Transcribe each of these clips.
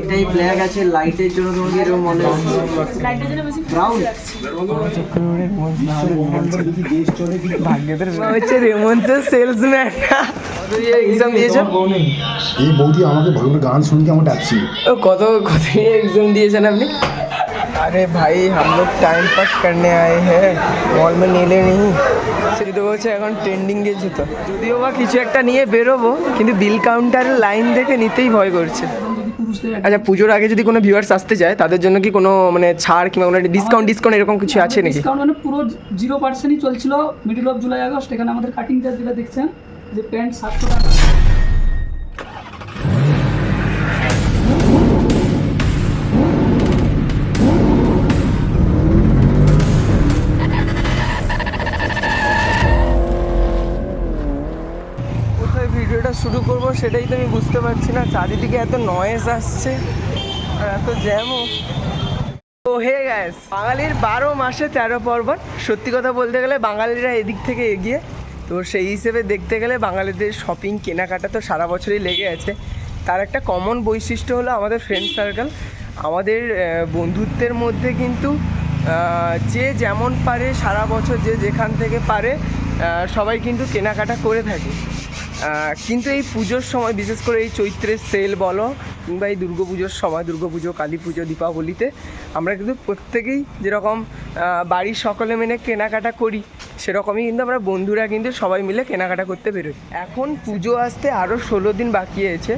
এটাই ব্ল্যাক আছে লাইটের জন্য তোমাকে এরকম মনে হচ্ছে লাইটের জন্য বেশি ব্রাউন ভাগ্যদের হচ্ছে রেমন্সের সেলসম্যান। এক্সাম দিয়েছো? এই বৌদি আমাকে ভালো গান শুনকে আমার ডাকছি। ও কত কত एग्जाम दिएছেন আপনি? अरे भाई हम लोग टाइम पास करने आए हैं मॉल में नीले नहीं সেটা বলছে এখন ট্রেন্ডিং গেছে তো যদিও বা কিছু একটা নিয়ে বেরোবো কিন্তু বিল কাউন্টারের লাইন দেখে নিতেই ভয় করছে। আচ্ছা পুজোর আগে যদি কোনো ভিউয়ার্স আসতে চায় তাদের জন্য কি কোনো মানে ছাড় কিংবা কোনো ডিসকাউন্ট এরকম কিছু আছে নাকি? ডিসকাউন্ট মানে পুরো 0%ই চলছিল মিডল অফ জুলাই আগস্ট। এখানে আমাদের কাটিং চার্জ যেটা দেখছেন যে প্যান্ট 700 টাকা। ভিডিওটা শুরু করব সেটাই তো আমি বুঝতে পারছি না, চারিদিকে এত নয়েজ আসছে আর এত জ্যামও। তো হে গ্যাস, বাঙালির 12 মাসে 13 পার্বণ। সত্যি কথা বলতে গেলে বাঙালিরা এদিক থেকে এগিয়ে, তো সেই হিসেবে দেখতে গেলে বাঙালিদের শপিং কেনাকাটা তো সারা বছরই লেগে আছে। তার একটা কমন বৈশিষ্ট্য হলো আমাদের ফ্রেন্ড সার্কেল। আমাদের বন্ধুত্বের মধ্যে কিন্তু যে যেমন পারে সারা বছর যে যেখান থেকে পারে সবাই কিন্তু কেনাকাটা করে থাকে। কিন্তু এই পুজোর সময় বিশেষ করে এই চৈত্রের সেল বলো কিংবা এই দুর্গাপুজোর সময়, দুর্গাপুজো, কালী পুজো, দীপাবলিতে আমরা কিন্তু প্রত্যেকেই যেরকম বাড়ির সকলে মিলে কেনাকাটা করি সেরকমই কিন্তু আমরা বন্ধুরা কিন্তু সবাই মিলে কেনাকাটা করতে বেরোই। এখন পুজো আসতে আরও 16 দিন বাকি আছে,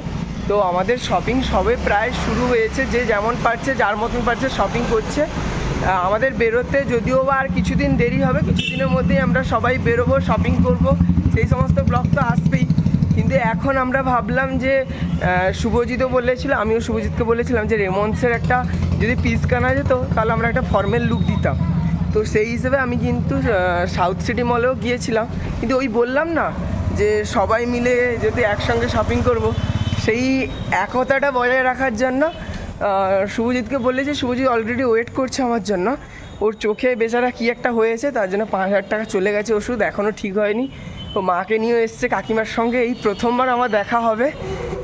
তো আমাদের শপিং সবে প্রায় শুরু হয়েছে। যে যেমন পারছে যার মতন পারছে শপিং করছে। আমাদের বেরোতে যদিও বা আর কিছুদিন দেরি হবে, কিছুদিনের মধ্যেই আমরা সবাই বেরোবো, শপিং করব, সেই সমস্ত ব্লগ তো আসবেই। কিন্তু এখন আমরা ভাবলাম যে শুভজিৎও বলেছিল, আমিও শুভজিৎকে বলেছিলাম যে রেমন্সের একটা যদি পিস কেনা যেত তাহলে আমরা একটা ফর্মাল লুক দিতাম। তো সেই হিসেবে আমি কিন্তু সাউথ সিটি মলেও গিয়েছিলাম, কিন্তু ওই বললাম না যে সবাই মিলে যদি একসঙ্গে শপিং করব, সেই একতাটা বজায় রাখার জন্য শুভজিৎকে বলেছি। শুভজিৎ অলরেডি ওয়েট করছে আমার জন্য। ওর চোখে বেচারা কী একটা হয়েছে, তার জন্য 5000 টাকা চলে গেছে ওষুধ, এখনও ঠিক হয়নি। ও মাকে নিয়েও এসছে, কাকিমার সঙ্গে এই প্রথমবার আমার দেখা হবে।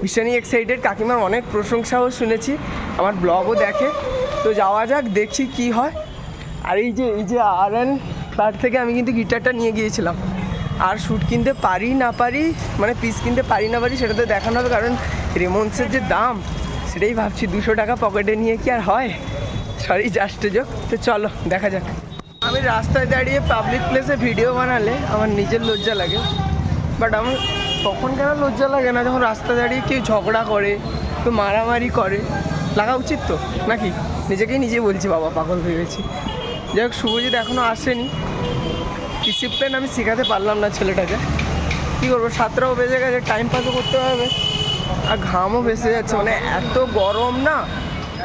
ভীষণই এক্সাইটেড, কাকিমার অনেক প্রশংসাও শুনেছি, আমার ব্লগও দেখে। তো যাওয়া যাক, দেখি কি হয়। আর এই যে আরএন ফ্ল্যাট থেকে আমি কিন্তু গিটারটা নিয়ে গিয়েছিলাম। আর শ্যুট কিনতে পারি না পারি, মানে পিস কিনতে পারি না পারি সেটা তো দেখানো হবে, কারণ রেমন্সের যে দাম সেটাই ভাবছি। 200 টাকা পকেটে নিয়ে কি আর হয়? Sorry just joke. তো চলো দেখা যাক। আমি রাস্তায় দাঁড়িয়ে পাবলিক প্লেসে ভিডিও বানালে আমার নিজের লজ্জা লাগে, বাট আমার তখন কেন লজ্জা লাগে না যখন রাস্তায় দাঁড়িয়ে কেউ ঝগড়া করে, কেউ মারামারি করে। লাগা উচিত তো নাকি? নিজেকেই নিজে বলছি, বাবা পাগল হয়ে গেছি। যাই হোক, শুভজিৎ এখনও আসেনি। ডিসিপ্লিন আমি শেখাতে পারলাম না ছেলেটাকে, কী করবো? 7টাও বেজে গেছে, টাইম পাসও করতে হবে আর ঘামও ভেসে যাচ্ছে, মানে এত গরম না।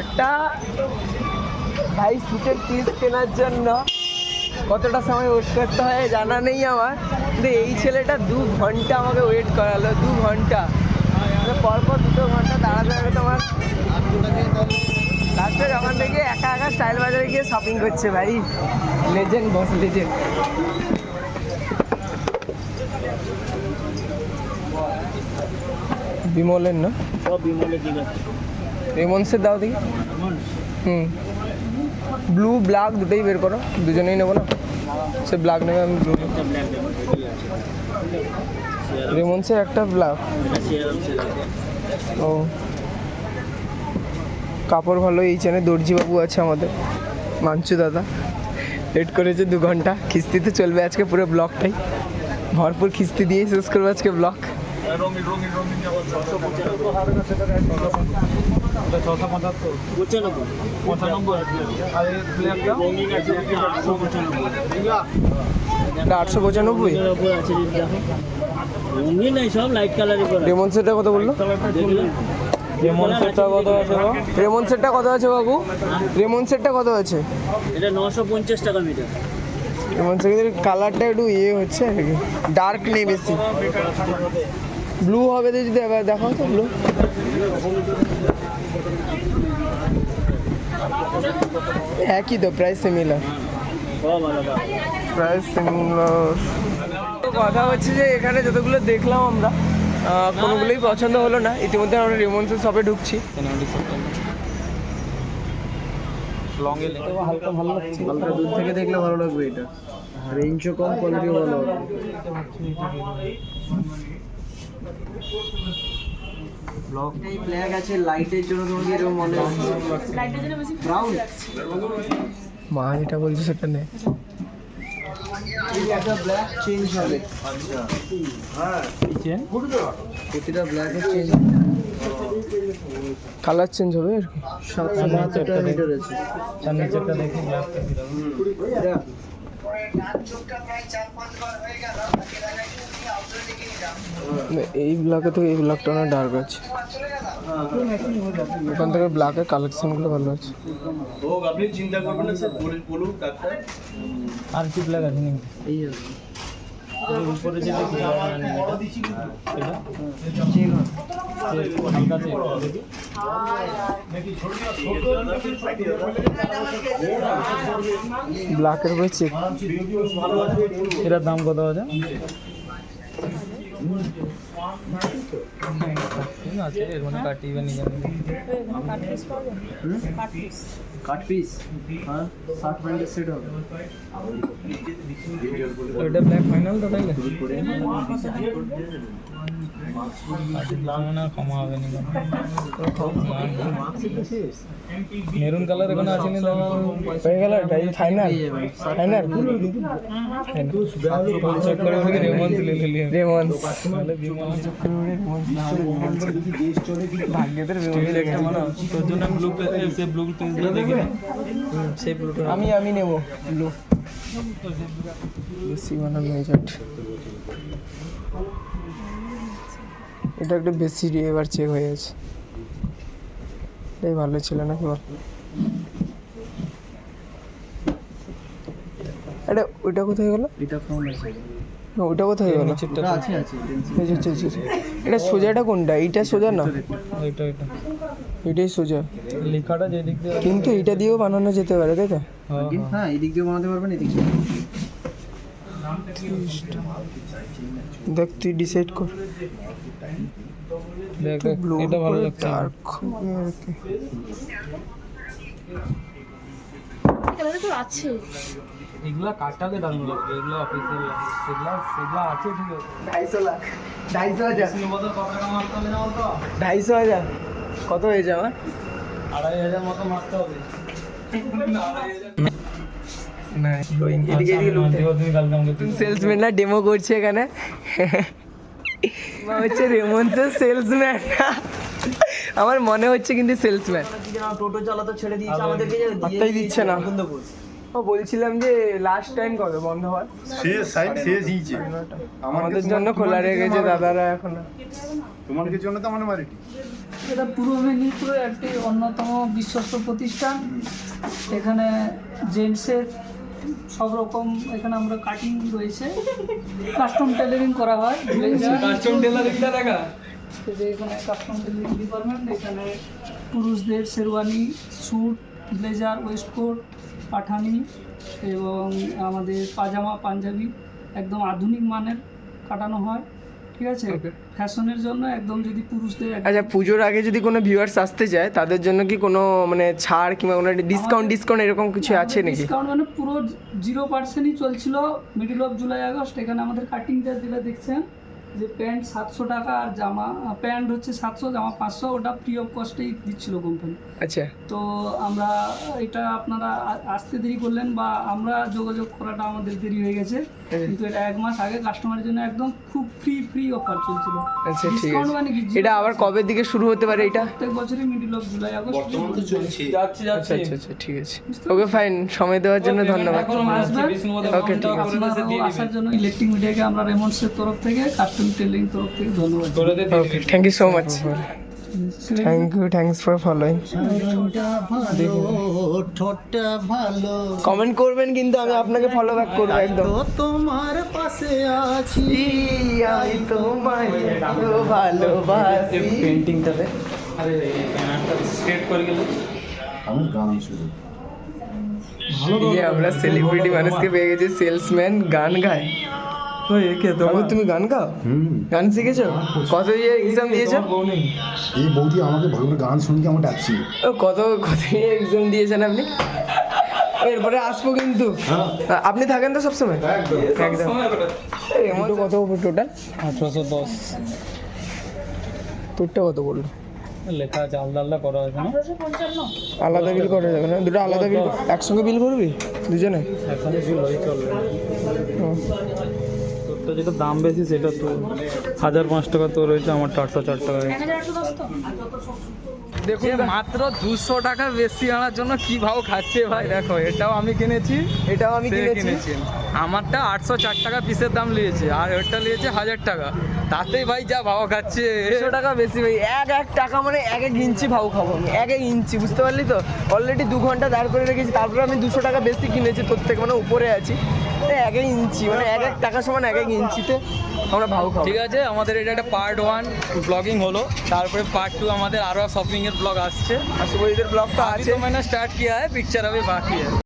একটা ভাই স্যুটের পিস কেনার জন্য কতটা সময় ওয়েট করতে হয় জানা নেই আমার, কিন্তু এই ছেলেটা 2 ঘন্টা আমাকে ওয়েট করালো। 2 ঘন্টা পরপর 2 ঘন্টা দাঁড়াতে হবে তোমার। লাস্টে যখন থেকে একা একা স্টাইল বাজারে গিয়ে শপিং করছে ভাই। লেজেন্ড বস, লেজেন্ড। বিমলের না, সব বিমলের দিকে রেমন্সের দাও দেখি। ব্লু ব্ল্যাক দুটোই বের করো, দুজনেই নেবো না। সে ব্ল্যাক নেবে, আমি ব্লু নেব। রেমন্সের একটা ব্ল্যাক। ও কাপড় ভালো, এই চেনে দর্জিবাবু আছে আমাদের, মাঞ্চু দাদা। লেট করেছে 2 ঘন্টা। খিস্তিতে চলবে আজকে পুরো ব্লগটাই, ভরপুর খিস্তি দিয়েই শেষ করবো আজকে ব্লগ। আটশো 95। রেমন্সেরটা কত বললো? রেমন্সেরটা কত আছে? রেমন্সেরটা কত আছে বাবু? রেমন্সেরটা কত আছে? এটা 950 টাকা মিটার। রেমন্সের কালারটা একটু ইয়ে হচ্ছে আর কি, ডার্ক নেই বেশি। ব্লু হবে তো, যদি এবার দেখাও তো ব্লু। একই তো, প্রাইস সিমিলার, প্রাইস সিমিলার। তো কথা হচ্ছে যে এখানে যতগুলো দেখলাম আমরা কোনোগুলোই পছন্দ হলো না। ইতিমধ্যে আমরা রেমন্সের শপে ঢুকছি। হালকা ভালো লাগছে, হালকা দূর থেকে দেখলে ভালো লাগবে। এটা রেঞ্জও কম, কোয়ালিটিও ভালো হবে। এই ব্ল্যাক আছে, লাইটের জন্য তোমাকে এরকম মনে হচ্ছে লাইটের জন্য বেশি ব্রাউন। মা যেটা বলছে সেটা নেই। এই একটা ব্ল্যাক চেঞ্জ হবে। আচ্ছা হ্যাঁ, প্রতিটা ব্ল্যাকের চেঞ্জ, কালার চেঞ্জ হবে আর কি। 772 মিটার আছে। নিচেরটা দেখি এটা এই ব্ল্যাকে থেকে এই ব্ল্যাকটা অনেক ডার্ক আছে, ওখান থেকে ব্ল্যাকের কালেকশনগুলো ভালো আছে। আপনি চিন্তা করবেন না স্যার, বলুন ডাক্তার। আর কি ব্ল্যাক আছে নাকি? এই আছে উপরে যে দেখি এটা চেন হালকা চেক দেখি। ব্ল্যাকের বই চেক। এটার দাম কত আছে? আছে এর মানে কাটিয়ে নিয়ে যাবে। কাট পিস পাবে, কাট পিস। কাট পিস, হ্যাঁ 60 পয়েন্টের সেট হবে। এটা ব্ল্যাক ফাইনাল তো তাইলে দাম না কমা হবে না। মেরুন কালার এখন আছে না, হয়ে গেল এটাই ফাইনাল। ফাইনাল চেক করে ওকে রেমন্স ले ले রেমন্স তাহলে বিমল ভাগ্যদের একটা মানে তোর জন্য ব্লু পেজ, সে ব্লু পেজটা দেখি না, সেই ব্লুটা আমি নেব ব্লু বেশি মানে মেজর। এটা একটু বেশি এবার চেক হয়ে গেছে। এটাই ভালো ছিল নাকি বল? এটা ওইটা কোথায় গেল? এটা ফোন আছে, না, ওটা কোথায় গেল? এটা আছে আছে এই যে, এই যে। এটা সোজাটা কোনটা? এইটা সোজা না, ওইটা ওইটা এটাই সোজা, লেখাটা যে দিক দিয়ে কিন্তু এটা দিয়েও বানানো যেতে পারে, তাই তো? হ্যাঁ, এদিক দিয়ে বানাতে পারবেন, এদিক দিয়ে। দেখ তুই ডিসাইড কর। দেখ ব্লু এটা ভালো লাগছে। ডার্ক হবে আর কি। কালারে তো আছে। এগুলা কাটালে দারুণ লাগবে, এগুলো অফিসিয়াল সেগুলা সেগুলা আছে ঠিক আছে। 250 লাখ, 250,000, তিন বছর কত টাকা মারতে হবে না বলতো? 250,000 কত হয়েছে আমার? 2500 মতো মারতে হবে। না এদিকে তুমি কালকে আমাকে সেলসম্যান না ডেমো করছে এখানে। হচ্ছে রেমন্সের সেলসম্যান, আমার মনে হচ্ছে কিন্তু সেলসম্যান। টোটো চালাতে ছেড়ে দিয়েছে আমাদেরকে, পাত্তাই দিচ্ছে না। ও বলছিলাম যে লাস্ট টাইম কবে বন্ধ হয়? শেষ সাইড শেষ হয়েছে আমাদের জন্য খোলা রেখেছে দাদারা এখন। তোমাদের জন্য তো আমার বাড়িটি এটা পূর্ব মেদিনীপুরের একটি অন্যতম বিশ্বস্ত প্রতিষ্ঠান। এখানে জেন্টসের সব রকম, এখানে আমরা কাটিং রয়েছে, কাস্টম টেলারিং করা হয়। কাস্টম টেলারিংটা দেখা যে এখানে কাস্টম টেলারিং ডিপার্টমেন্ট, এখানে পুরুষদের শেরওয়ানি, স্যুট, ব্লেজার, ওয়েস্টকোট, পাঠানি এবং আমাদের পাজামা, পাঞ্জাবি একদম আধুনিক মানের কাটানো হয়। ঠিক আছে, ফ্যাশনের জন্য একদম, যদি পুরুষদের আচ্ছা, পুজোর আগে যদি কোনো ভিউয়ার্স আসতে চায় তাদের জন্য কি কোনো মানে ছাড় কিংবা কোনো ডিসকাউন্ট এরকম কিছু আছে নাকি? ডিসকাউন্ট মানে পুরো 0%ই চলছিল মিডল অফ জুলাই আগস্ট। এখানে আমাদের কাটিং চার্জ যেটা দেখছেন, যে প্যান্ট 700 টাকা আর জামা, প্যান্ট হচ্ছে 700, জামা 500, ওটা ফ্রি অফ কস্টেই দিচ্ছিল কোম্পানি। আচ্ছা, তো আমরা এটা, আপনারা আসতে দেরি করলেন বা আমরা যোগাযোগ করাটা আমাদের দেরি হয়ে গেছে, কিন্তু এটা 1 মাস আগে কাস্টমারের জন্য একদম খুব ফ্রি অফার চলছিল। আচ্ছা ঠিক ডিসকাউন্ট আছে। মানে কি, এটা আবার কবে দিকে শুরু হতে পারে এটা? প্রত্যেক বছরই মিডল অফ জুলাই আগস্ট যাচ্ছি আচ্ছা আচ্ছা আচ্ছা ঠিক আছে। ওকে ফাইন, সময় দেওয়ার জন্য ধন্যবাদ। ওকে ঠিক আছে। আপনারাও আসার জন্য ইলেকট্রিক মিডিয়াকে আমরা রেমন্ডসের তরফ থেকে, কাস্টম টেলিং তরফ থেকে ধন্যবাদ। Okay, thank you so much. Thanks for following. Comment করবেন কিন্তু আমি আপনাকে ফলো ব্যাক করবো একদম। তোমার পাশে আছি, আমি তোমায় ভালোবাসি। পেন্টিংটাতে আরে স্ট্রেট করে গেলে আমার গান শুরু আমরা সেলিব্রিটি মানুষকে পেয়ে গেছি, সেলসম্যান গান গায়। ওই একে তো আমি তুমি গান গাও? গান শিখেছো? কত ইয়ে এক্সাম দিয়েছো? এই বৌদি আমাকে ভালো করে গান শুনকে আমার ডাকছি। ও কত ইয়ে এক্সাম দিয়েছেন আপনি? এরপরে আসবো কিন্তু। আপনি থাকেন তো সবসময়? একদম। এমন কত টোটাল? 1810 তোরটা কত বললো? লেখা আছে, আলাদা আলাদা করা হয়েছে না? 1855। আলাদা বিল করা যাবে না? দুটো আলাদা বিল একসঙ্গে বিল করবি দুজনে? এখানে বিল হয়ে চলবে। তোরটা যেটা দাম বেশি সেটা তো 1005 টাকা তোর রয়েছে, আমার 804 টাকা হয়েছে। 1810 তো? দেখুন মাত্র 200 টাকা বেশি আনার জন্য কি ভাও খাচ্ছে ভাই। দেখো এটাও আমি কিনেছি, এটাও আমি সে কিনেছি। আমারটা 804 টাকা পিসের দাম নিয়েছে, আর ওটা নিয়েছে 1000 টাকা। তাতেই ভাই যা ভাও খাচ্ছে। 100 টাকা বেশি ভাই। এক টাকা মানে এক ইঞ্চি ভাও খাবো আমি, এক ইঞ্চি, বুঝতে পারলি তো? অলরেডি 2 ঘন্টা দাঁড় করে রেখেছি, তারপরে আমি 200 টাকা বেশি কিনেছি তোর থেকে, মানে উপরে আছি। এক ইঞ্চি মানে এক টাকা সমান এক ইঞ্চিতে আমরা ভাও খাবো। ঠিক আছে, আমাদের এটা একটা পার্ট 1 ব্লগিং হলো, তারপরে পার্ট 2 আমাদের আরও শপিং এর ব্লগ আসছে। আর শুভজিতের ব্লগ তো अभी আছে। तो मैंने स्टार्ट किया है, पिक्चर अभी बाकी है।